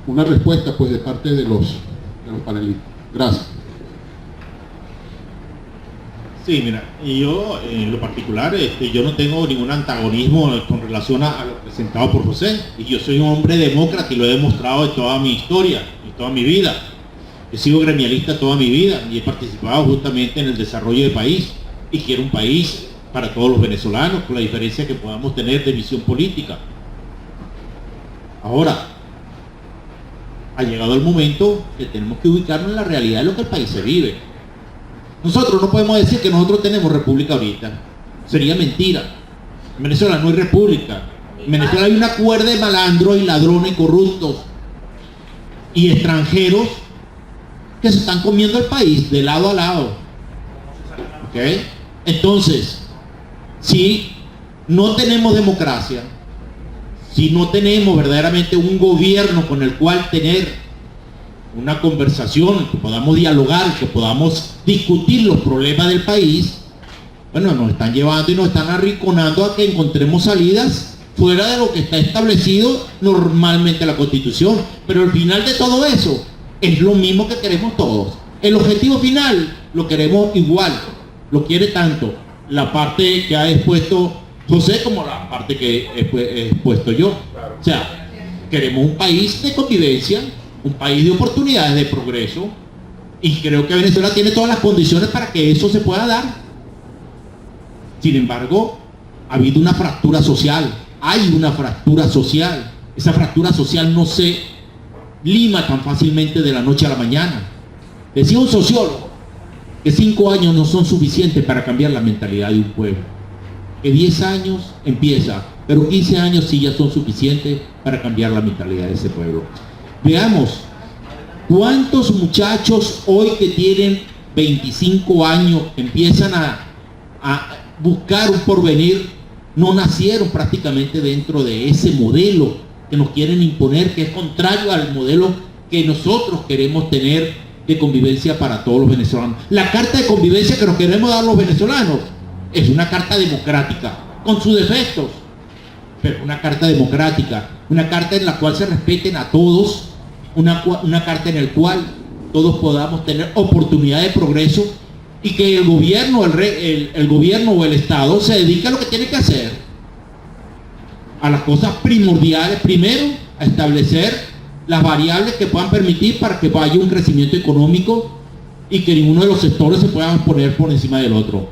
una respuesta pues de parte de los panelistas. Gracias. Sí, mira, yo en lo particular, yo no tengo ningún antagonismo con relación a lo presentado por José, y yo soy un hombre demócrata y lo he demostrado en toda mi historia, en toda mi vida. He sido gremialista toda mi vida y he participado justamente en el desarrollo del país, y quiero un país para todos los venezolanos, con la diferencia que podamos tener de visión política. Ahora, ha llegado el momento que tenemos que ubicarnos en la realidad de lo que el país se vive. Nosotros no podemos decir que nosotros tenemos república ahorita. Sería mentira. En Venezuela no hay república. En Venezuela hay una cuerda de malandros y ladrones y corruptos y extranjeros que se están comiendo el país de lado a lado. ¿Ok? Entonces, si no tenemos democracia, si no tenemos verdaderamente un gobierno con el cual tener una conversación, que podamos dialogar, que podamos discutir los problemas del país, bueno, nos están llevando y nos están arrinconando a que encontremos salidas fuera de lo que está establecido normalmente en la Constitución. Pero al final de todo eso es lo mismo que queremos todos. El objetivo final lo queremos igual, lo quiere tanto la parte que ha expuesto José como la parte que he expuesto yo. O sea, queremos un país de convivencia, un país de oportunidades, de progreso, y creo que Venezuela tiene todas las condiciones para que eso se pueda dar. Sin embargo, ha habido una fractura social, hay una fractura social. Esa fractura social no se lima tan fácilmente de la noche a la mañana. Decía un sociólogo que 5 años no son suficientes para cambiar la mentalidad de un pueblo, que 10 años empieza, pero 15 años sí ya son suficientes para cambiar la mentalidad de ese pueblo. Veamos, ¿cuántos muchachos hoy que tienen 25 años empiezan a buscar un porvenir, no nacieron prácticamente dentro de ese modelo que nos quieren imponer, que es contrario al modelo que nosotros queremos tener de convivencia para todos los venezolanos? La carta de convivencia que nos queremos dar los venezolanos es una carta democrática, con sus defectos, pero una carta democrática, una carta en la cual se respeten a todos, una carta en la cual todos podamos tener oportunidad de progreso, y que el gobierno, el gobierno o el Estado se dedique a lo que tiene que hacer, a las cosas primordiales. Primero, a establecer las variables que puedan permitir para que vaya un crecimiento económico y que ninguno de los sectores se puedan poner por encima del otro.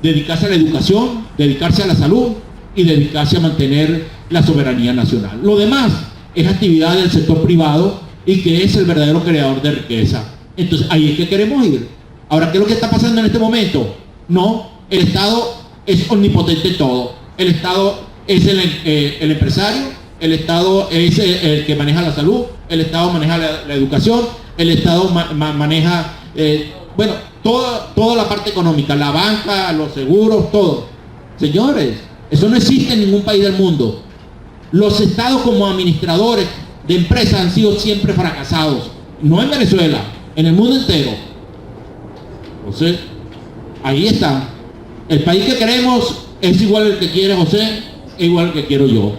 Dedicarse a la educación, dedicarse a la salud y dedicarse a mantener la soberanía nacional. Lo demás es actividad del sector privado y que es el verdadero creador de riqueza. Entonces ahí es que queremos ir. Ahora, ¿qué es lo que está pasando en este momento? No, el Estado es omnipotente en todo. El Estado es el empresario, el Estado es el que maneja la salud, el Estado maneja la educación, el Estado maneja, bueno, toda la parte económica, la banca, los seguros, todo. Señores, eso no existe en ningún país del mundo. Los estados como administradores de empresas han sido siempre fracasados, no en Venezuela, en el mundo entero. Entonces, ahí está. El país que queremos es igual al que quiere José, es igual al que quiero yo.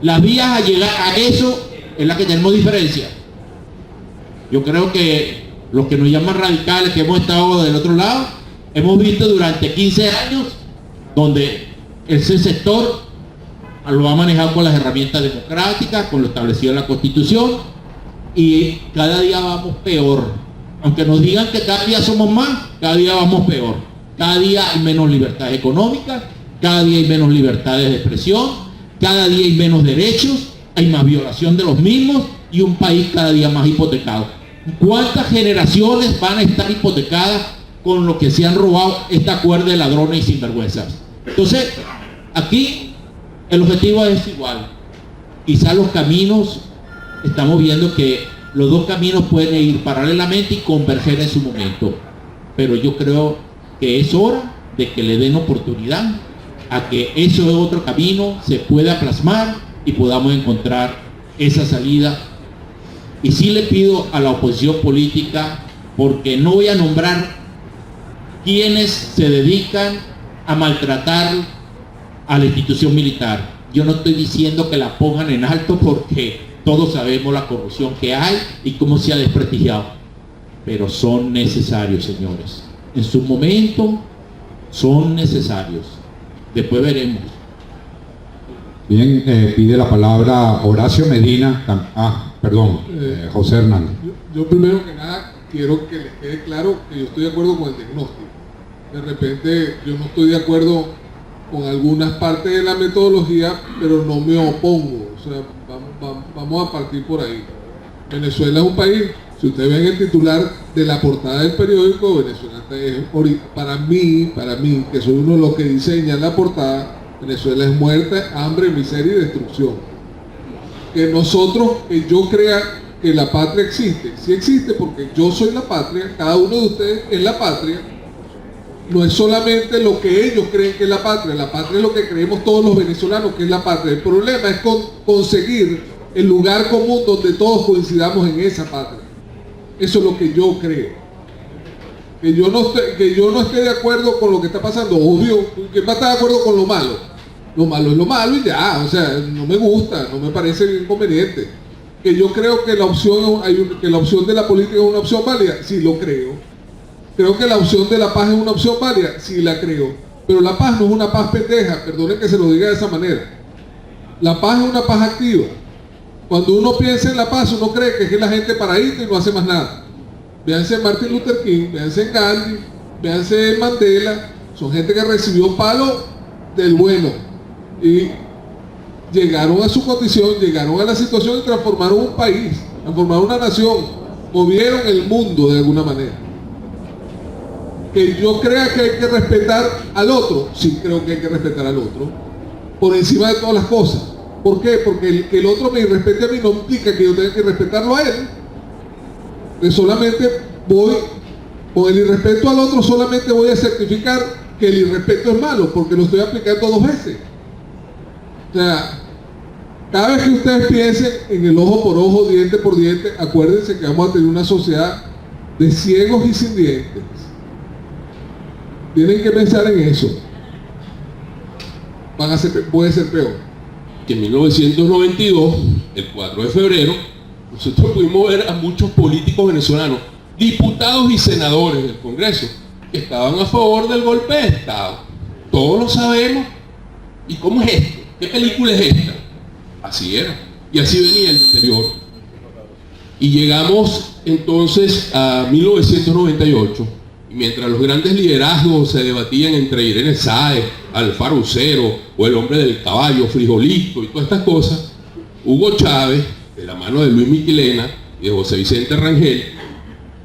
Las vías a llegar a eso es la que tenemos diferencia. Yo creo que los que nos llaman radicales, que hemos estado del otro lado, hemos visto durante 15 años donde ese sector lo ha manejado con las herramientas democráticas, con lo establecido en la Constitución, y cada día vamos peor. Aunque nos digan que cada día somos más, cada día vamos peor. Cada día hay menos libertad económica, cada día hay menos libertades de expresión, cada día hay menos derechos, hay más violación de los mismos y un país cada día más hipotecado. ¿Cuántas generaciones van a estar hipotecadas con lo que se han robado esta cuerda de ladrones y sinvergüenzas? Entonces, aquí el objetivo es igual. Quizás los caminos, estamos viendo que los dos caminos pueden ir paralelamente y converger en su momento. Pero yo creo que es hora de que le den oportunidad a que ese otro camino se pueda plasmar y podamos encontrar esa salida. Y sí le pido a la oposición política, porque no voy a nombrar quienes se dedican a maltratar a la institución militar. Yo no estoy diciendo que la pongan en alto, porque Todos sabemos la corrupción que hay y cómo se ha desprestigiado. Pero son necesarios, señores. En su momento son necesarios. Después veremos. Bien, pide la palabra Horacio Medina. José Hernández. Yo primero que nada quiero que les quede claro que yo estoy de acuerdo con el diagnóstico. De repente yo no estoy de acuerdo con algunas partes de la metodología, pero no me opongo. O sea, vamos a partir por ahí. Venezuela es un país, si ustedes ven el titular de la portada del periódico, Venezuela es, para mí, que soy uno de los que diseñan la portada, Venezuela es muerte, hambre, miseria y destrucción. Que yo crea que la patria existe, sí existe porque yo soy la patria, cada uno de ustedes es la patria. No es solamente lo que ellos creen que es la patria es lo que creemos todos los venezolanos que es la patria. El problema es conseguir el lugar común donde todos coincidamos en esa patria. Eso es lo que yo creo. Que yo no esté de acuerdo con lo que está pasando, obvio, que va a estar de acuerdo con lo malo. Lo malo es lo malo y ya, o sea, no me gusta, no me parece bien conveniente. Que yo creo que la opción de la política es una opción válida, sí lo creo. Creo que la opción de la paz es una opción válida, sí la creo. Pero la paz no es una paz pendeja, perdonen que se lo diga de esa manera. La paz es una paz activa. Cuando uno piensa en la paz, uno cree que es la gente paradita y no hace más nada. Véanse Martin Luther King, véanse Gandhi, véanse Mandela, son gente que recibió palo del bueno y llegaron a su condición, llegaron a la situación y transformaron un país, transformaron una nación, movieron el mundo de alguna manera. Que yo crea que hay que respetar al otro, sí creo que hay que respetar al otro, por encima de todas las cosas. ¿Por qué? Porque que el otro me irrespete a mí no implica que yo tenga que respetarlo a él. Que solamente voy, con el irrespeto al otro solamente voy a certificar que el irrespeto es malo, porque lo estoy aplicando 2 veces. O sea, cada vez que ustedes piensen en el ojo por ojo, diente por diente, acuérdense que vamos a tener una sociedad de ciegos y sin dientes. Tienen que pensar en eso. Puede ser peor. Que en 1992, el 4 de febrero, nosotros pudimos ver a muchos políticos venezolanos, diputados y senadores del Congreso, que estaban a favor del golpe de Estado. Todos lo sabemos. ¿Y cómo es esto? ¿Qué película es esta? Así era. Y así venía el interior. Y llegamos entonces a 1998. Mientras los grandes liderazgos se debatían entre Irene Sáez, Alfaro Ucero o el hombre del caballo, Frijolito y todas estas cosas, Hugo Chávez, de la mano de Luis Miquelena y de José Vicente Rangel,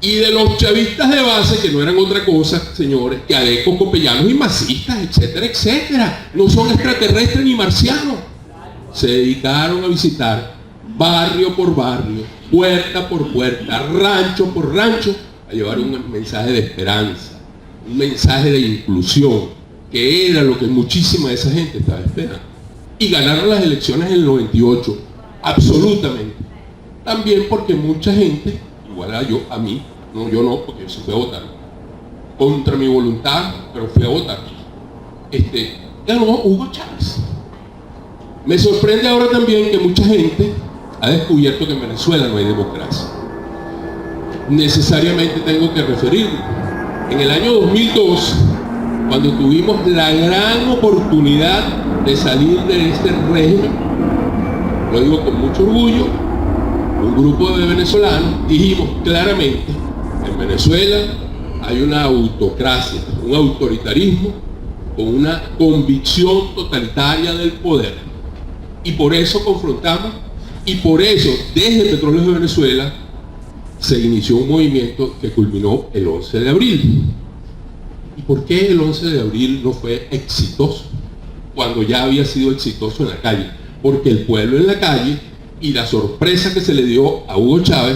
y de los chavistas de base, que no eran otra cosa, señores, que adecos, copellanos y masistas, etcétera, etcétera, no son extraterrestres ni marcianos, se dedicaron a visitar barrio por barrio, puerta por puerta, rancho por rancho, a llevar un mensaje de esperanza, un mensaje de inclusión, que era lo que muchísima de esa gente estaba esperando. Y ganaron las elecciones en el 98, absolutamente. También porque mucha gente, igual a mí, no, yo no, porque yo sí fui a votar, contra mi voluntad, pero fui a votar. Ganó Hugo Chávez. Me sorprende ahora también que mucha gente ha descubierto que en Venezuela no hay democracia. Necesariamente tengo que referirme. En el año 2002, cuando tuvimos la gran oportunidad de salir de este régimen, lo digo con mucho orgullo, un grupo de venezolanos dijimos claramente, en Venezuela hay una autocracia, un autoritarismo con una convicción totalitaria del poder. Y por eso confrontamos, y por eso desde Petróleos de Venezuela se inició un movimiento que culminó el 11 de abril. ¿Y por qué el 11 de abril no fue exitoso cuando ya había sido exitoso en la calle? Porque el pueblo en la calle y la sorpresa que se le dio a Hugo Chávez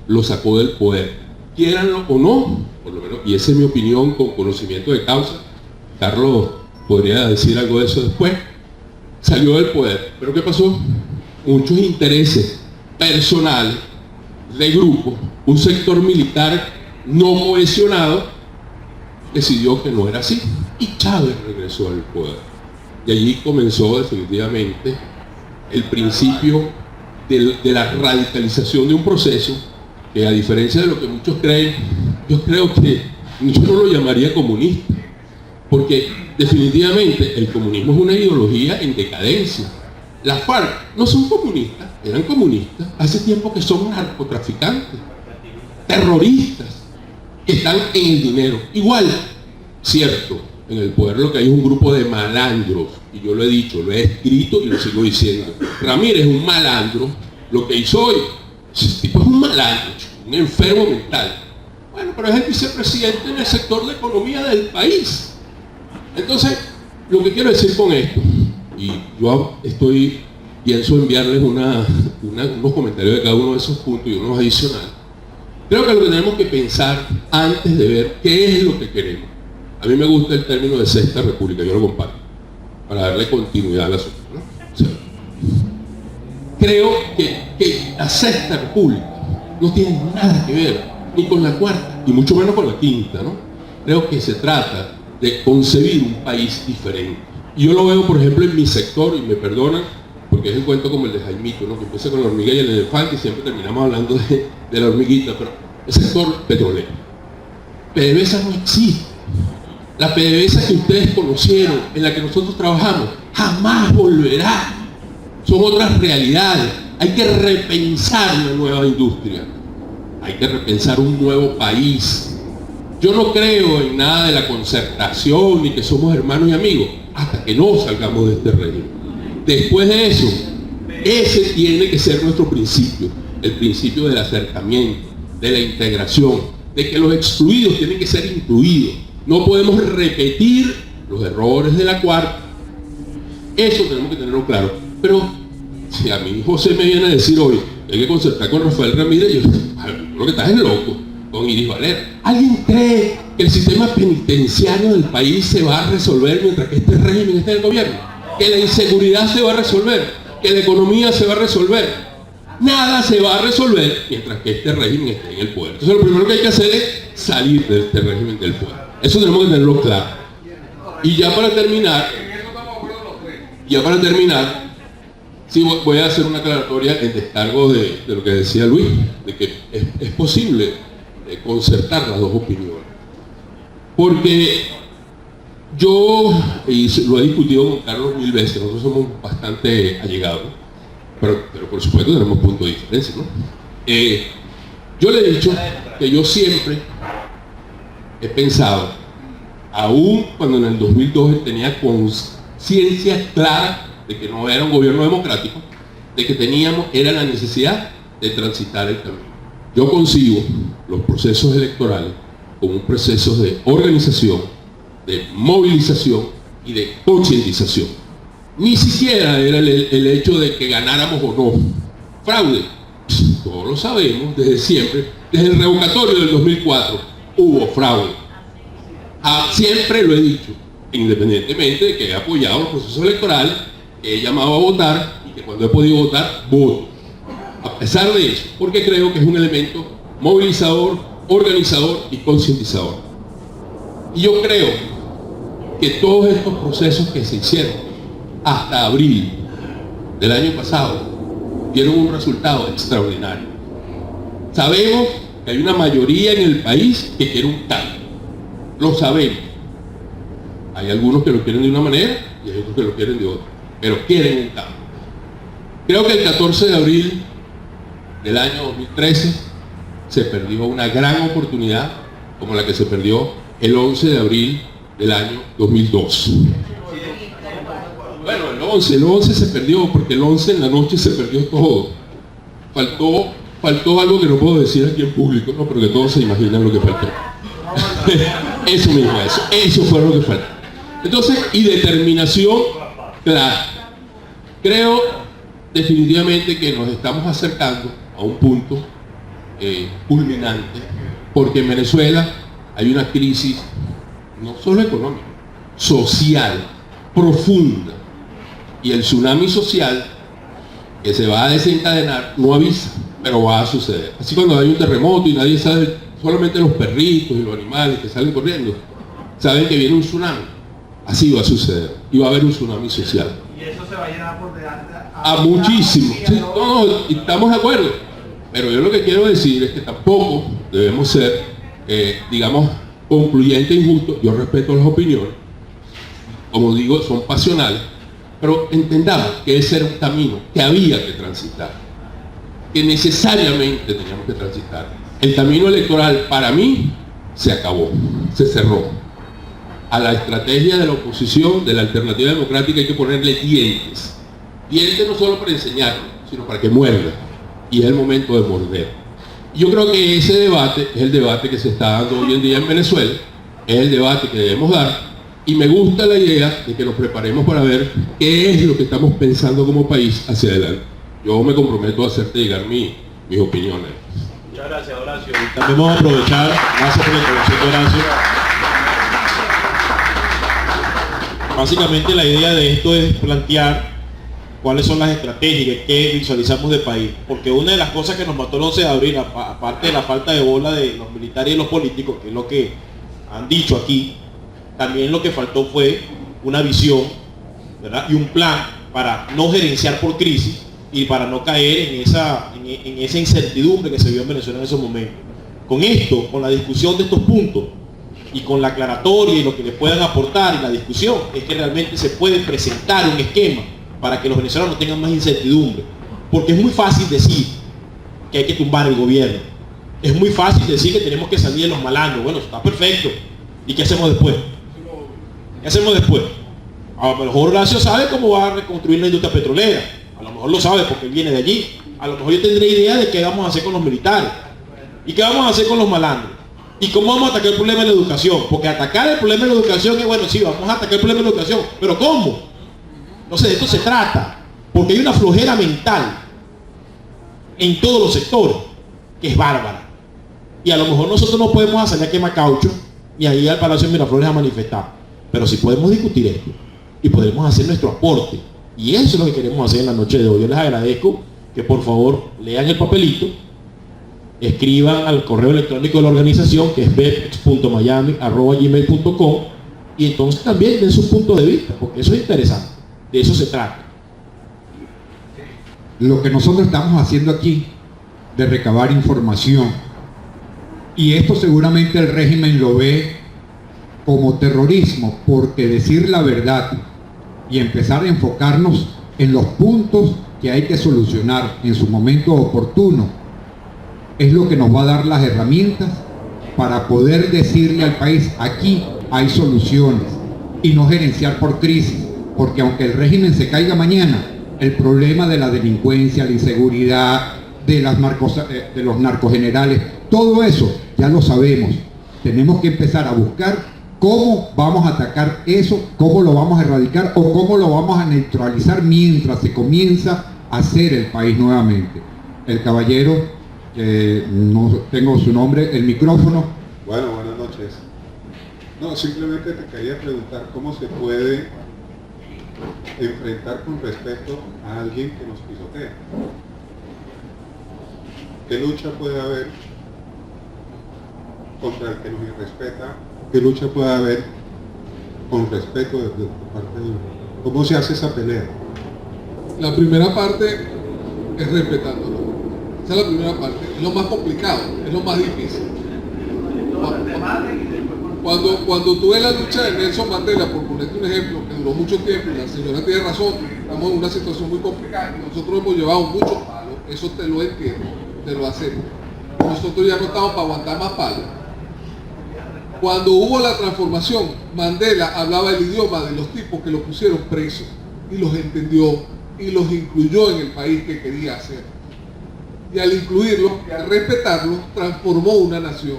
lo sacó del poder. Quieranlo o no, por lo menos, y esa es mi opinión con conocimiento de causa. Carlos podría decir algo de eso después. Salió del poder. ¿Pero qué pasó? Muchos intereses personales de grupo, un sector militar no cohesionado decidió que no era así y Chávez regresó al poder. Y allí comenzó definitivamente el principio de la radicalización de un proceso que, a diferencia de lo que muchos creen, yo creo que yo no lo llamaría comunista, porque definitivamente el comunismo es una ideología en decadencia. Las FARC no son comunistas, eran comunistas hace tiempo que son narcotraficantes, terroristas, que están en el dinero. Igual, cierto, en el poder lo que hay es un grupo de malandros, y yo lo he dicho, lo he escrito y lo sigo diciendo. Ramírez es un malandro, lo que hizo hoy, ese tipo es un malandro, un enfermo mental. Bueno, pero es el vicepresidente en el sector de economía del país. Entonces, lo que quiero decir con esto, y yo pienso enviarles unos comentarios de cada uno de esos puntos y unos adicionales. Creo que lo que tenemos que pensar antes de ver qué es lo que queremos. A mí me gusta el término de sexta república, yo lo comparto, para darle continuidad al asunto, ¿no? O sea, creo que la sexta república no tiene nada que ver ni con la cuarta, y mucho menos con la quinta, ¿no? Creo que se trata de concebir un país diferente. Y yo lo veo, por ejemplo, en mi sector, y me perdonan, porque es el cuento como el de Jaimito, ¿no? Que empieza con la hormiga y el elefante, y siempre terminamos hablando de la hormiguita, pero el sector petrolero. PDVSA no existe. La PDVSA que ustedes conocieron, en la que nosotros trabajamos, jamás volverá. Son otras realidades. Hay que repensar una nueva industria. Hay que repensar un nuevo país. Yo no creo en nada de la concertación ni que somos hermanos y amigos hasta que no salgamos de este régimen. Después de eso, ese tiene que ser nuestro principio, el principio del acercamiento, de la integración, de que los excluidos tienen que ser incluidos. No podemos repetir los errores de la cuarta. Eso tenemos que tenerlo claro. Pero si a mí José me viene a decir hoy que hay que concertar con Rafael Ramírez, yo lo que estás es loco, con Iris Valera. ¿Alguien cree que el sistema penitenciario del país se va a resolver mientras que este régimen esté en el gobierno? ¿Que la inseguridad se va a resolver? ¿Que la economía se va a resolver? Nada se va a resolver mientras que este régimen esté en el poder. Entonces lo primero que hay que hacer es salir de este régimen del poder. Eso tenemos que tenerlo claro. Y ya para terminar, sí, voy a hacer una aclaratoria en descargo de lo que decía Luis, de que es posible concertar las dos opiniones. Porque yo, y lo he discutido con Carlos mil veces, nosotros somos bastante allegados, pero por supuesto tenemos puntos de diferencia, ¿no? Yo le he dicho que yo siempre he pensado, aún cuando en el 2002 tenía conciencia clara de que no era un gobierno democrático, de que era la necesidad de transitar el camino. Yo concibo los procesos electorales como un proceso de organización, de movilización y de concientización. Ni siquiera era el hecho de que ganáramos o no. Fraude, todos lo sabemos desde siempre, desde el revocatorio del 2004 hubo fraude. Siempre lo he dicho, independientemente de que he apoyado los procesos electorales, que he llamado a votar y que cuando he podido votar, voto. A pesar de eso, porque creo que es un elemento movilizador, organizador y concientizador. Y yo creo que todos estos procesos que se hicieron hasta abril del año pasado dieron un resultado extraordinario. Sabemos que hay una mayoría en el país que quiere un cambio. Lo sabemos. Hay algunos que lo quieren de una manera y hay otros que lo quieren de otra, pero quieren un cambio. Creo que el 14 de abril del año 2013 se perdió una gran oportunidad como la que se perdió el 11 de abril del año 2002. Bueno, el 11 se perdió porque el 11 en la noche se perdió todo. Faltó algo que no puedo decir aquí en público, ¿no? Pero que todos se imaginan lo que faltó. Eso mismo, eso fue lo que faltó. Entonces, y determinación clara. Creo definitivamente que nos estamos acercando a un punto culminante, porque en Venezuela hay una crisis no solo económica, social, profunda, y el tsunami social que se va a desencadenar no avisa, pero va a suceder. Así cuando hay un terremoto y nadie sabe, solamente los perritos y los animales que salen corriendo saben que viene un tsunami. Así va a suceder y va a haber un tsunami social. Y eso se va a llenar por delante a muchísimo. Sí, no, estamos de acuerdo. Pero yo lo que quiero decir es que tampoco debemos ser, digamos, concluyentes e injustos. Yo respeto las opiniones, como digo, son pasionales, pero entendamos que ese era un camino que había que transitar, que necesariamente teníamos que transitar. El camino electoral para mí se acabó, se cerró. A la estrategia de la oposición, de la alternativa democrática, hay que ponerle dientes. Dientes no solo para enseñarlo, sino para que muerda. Y es el momento de morder. Yo creo que ese debate es el debate que se está dando hoy en día en Venezuela, es el debate que debemos dar, y me gusta la idea de que nos preparemos para ver qué es lo que estamos pensando como país hacia adelante. Yo me comprometo a hacerte llegar mis opiniones. Muchas gracias, Horacio. También vamos a aprovechar, gracias por la introducción de Horacio. Básicamente la idea de esto es plantear cuáles son las estrategias que visualizamos de país, porque una de las cosas que nos mató el 11 de abril, aparte de la falta de bola de los militares y los políticos, que es lo que han dicho aquí, también lo que faltó fue una visión, ¿verdad? Y un plan para no gerenciar por crisis y para no caer en esa incertidumbre que se vio en Venezuela en esos momentos. Con esto, con la discusión de estos puntos y con la aclaratoria y lo que le puedan aportar y la discusión, es que realmente se puede presentar un esquema para que los venezolanos no tengan más incertidumbre. Porque es muy fácil decir que hay que tumbar el gobierno. Es muy fácil decir que tenemos que salir de los malandros. Bueno, está perfecto. ¿Y qué hacemos después? ¿Qué hacemos después? A lo mejor Horacio sabe cómo va a reconstruir la industria petrolera. A lo mejor lo sabe porque él viene de allí. A lo mejor yo tendré idea de qué vamos a hacer con los militares. ¿Y qué vamos a hacer con los malandros? ¿Y cómo vamos a atacar el problema de la educación? Porque atacar el problema de la educación es, bueno, sí, vamos a atacar el problema de la educación. ¿Pero cómo? Entonces de esto se trata. Porque hay una flojera mental en todos los sectores que es bárbara. Y a lo mejor nosotros no podemos salir a quemar caucho y ahí al Palacio de Miraflores a manifestar. Pero sí podemos discutir esto y podemos hacer nuestro aporte. Y eso es lo que queremos hacer en la noche de hoy. Yo les agradezco que por favor lean el papelito, escriban al correo electrónico de la organización, que es bepex.miami@gmail.com, y entonces también den sus puntos de vista, porque eso es interesante. De eso se trata. Lo que nosotros estamos haciendo aquí, de recabar información, y esto seguramente el régimen lo ve como terrorismo, porque decir la verdad y empezar a enfocarnos en los puntos que hay que solucionar en su momento oportuno es lo que nos va a dar las herramientas para poder decirle al país: aquí hay soluciones, y no gerenciar por crisis, porque aunque el régimen se caiga mañana, el problema de la delincuencia, la inseguridad, de los narcogenerales, todo eso ya lo sabemos. Tenemos que empezar a buscar cómo vamos a atacar eso, cómo lo vamos a erradicar o cómo lo vamos a neutralizar mientras se comienza a hacer el país nuevamente. El caballero, no tengo su nombre, el micrófono. Bueno, buenas noches. No, simplemente te quería preguntar cómo se puede enfrentar con respeto a alguien que nos pisotea. ¿Qué lucha puede haber contra el que nos irrespeta? ¿Qué lucha puede haber con respeto de parte de uno? ¿Cómo se hace esa pelea? La primera parte es respetándolo. Esa es la primera parte. Es lo más complicado, es lo más difícil. Cuando tú ves la lucha de Nelson Mandela, por ponerte un ejemplo, que duró mucho tiempo, y la señora tiene razón, estamos en una situación muy complicada y nosotros hemos llevado muchos palos, eso te lo entiendo, te lo acepto. Nosotros ya no estamos para aguantar más palos. Cuando hubo la transformación, Mandela hablaba el idioma de los tipos que lo pusieron presos y los entendió y los incluyó en el país que quería hacer. Y al incluirlos y al respetarlos, transformó una nación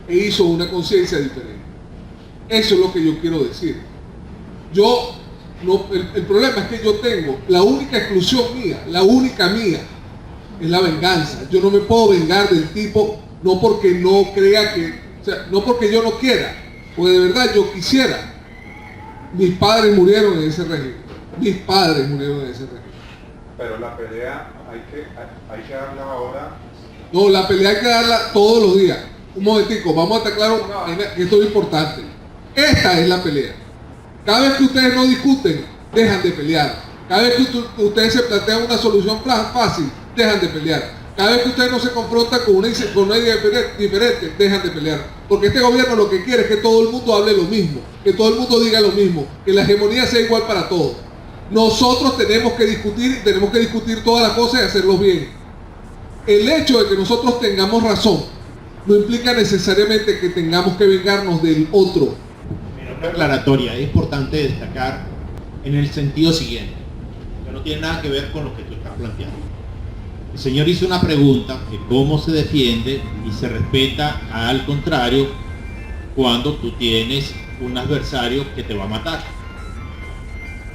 e hizo una conciencia diferente. Eso es lo que yo quiero decir. El problema es que yo tengo la única exclusión mía, la única mía, es la venganza. Yo no me puedo vengar del tipo, no porque no crea que, o sea, no porque yo no quiera, porque de verdad yo quisiera. Mis padres murieron en ese régimen. Mis padres murieron en ese régimen. Pero la pelea hay que darla ahora. No, la pelea hay que darla todos los días. Un momentico, vamos a estar claros una vaina, que esto es importante. Esta es la pelea. Cada vez que ustedes no discuten, dejan de pelear. Cada vez que ustedes se plantean una solución fácil, dejan de pelear. Cada vez que ustedes no se confrontan con una idea diferente, dejan de pelear. Porque este gobierno lo que quiere es que todo el mundo hable lo mismo, que todo el mundo diga lo mismo, que la hegemonía sea igual para todos. Nosotros tenemos que discutir todas las cosas y hacerlo bien. El hecho de que nosotros tengamos razón no implica necesariamente que tengamos que vengarnos del otro. Una aclaratoria, es importante destacar en el sentido siguiente, que no tiene nada que ver con lo que tú estás planteando. El señor hizo una pregunta de cómo se defiende y se respeta al contrario cuando tú tienes un adversario que te va a matar.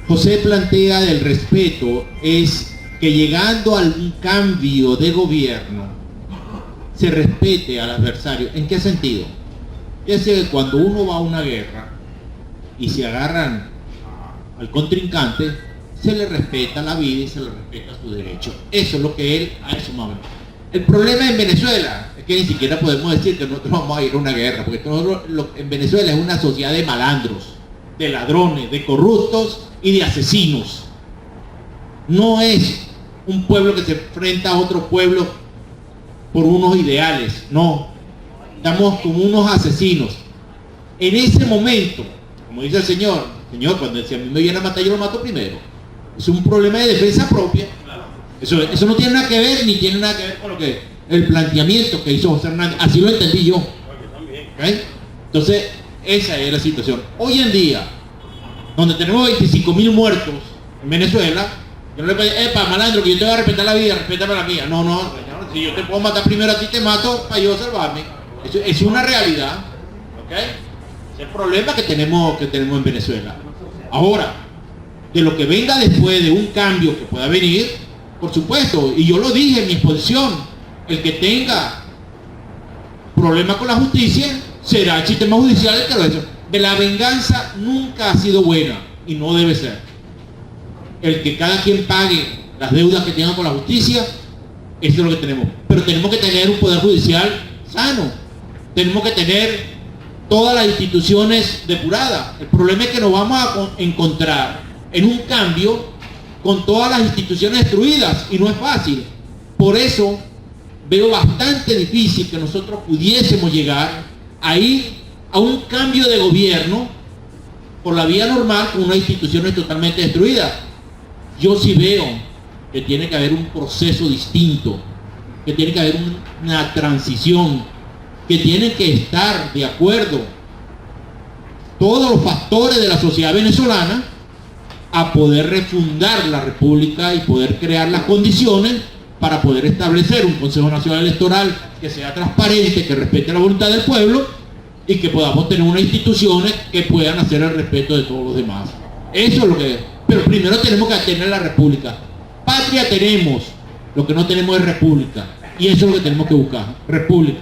José plantea del respeto es que llegando a un cambio de gobierno se respete al adversario. ¿En qué sentido? Es que cuando uno va a una guerra y se agarran al contrincante, se le respeta la vida y se le respeta su derecho. Eso es lo que él ha sumado. El problema en Venezuela es que ni siquiera podemos decir que nosotros vamos a ir a una guerra, porque en Venezuela es una sociedad de malandros, de ladrones, de corruptos y de asesinos. No es un pueblo que se enfrenta a otro pueblo por unos ideales, no. Estamos como unos asesinos. En ese momento, como dice el señor, cuando si a mí me viene a matar, yo lo mato primero. Es un problema de defensa propia. Eso no tiene nada que ver, ni tiene nada que ver con lo que el planteamiento que hizo José Hernández. Así lo entendí yo. ¿Okay? Entonces, esa es la situación. Hoy en día, donde tenemos 25.000 muertos en Venezuela, yo no le puedo decir, malandro, que yo te voy a respetar la vida, respétame la mía. No, señor, si yo te puedo matar primero a ti, te mato para yo salvarme. Eso es una realidad. ¿Okay? Ese es el problema que tenemos en Venezuela. Ahora, de lo que venga después de un cambio que pueda venir, por supuesto, y yo lo dije en mi exposición, el que tenga problemas con la justicia será el sistema judicial el que lo hace. De la venganza nunca ha sido buena y no debe ser. El que cada quien pague las deudas que tenga con la justicia, eso es lo que tenemos. Pero tenemos que tener un poder judicial sano, tenemos que tener todas las instituciones depuradas. El problema es que nos vamos a encontrar en un cambio con todas las instituciones destruidas y no es fácil. Por eso veo bastante difícil que nosotros pudiésemos llegar a ir a un cambio de gobierno por la vía normal con unas instituciones totalmente destruidas. Yo sí veo que tiene que haber un proceso distinto, que tiene que haber una transición, que tienen que estar de acuerdo todos los factores de la sociedad venezolana a poder refundar la república y poder crear las condiciones para poder establecer un Consejo Nacional Electoral que sea transparente, que respete la voluntad del pueblo y que podamos tener unas instituciones que puedan hacer el respeto de todos los demás. Eso es lo que es. Pero primero tenemos que tener la república. Patria tenemos, lo que no tenemos es república. Y eso es lo que tenemos que buscar, república.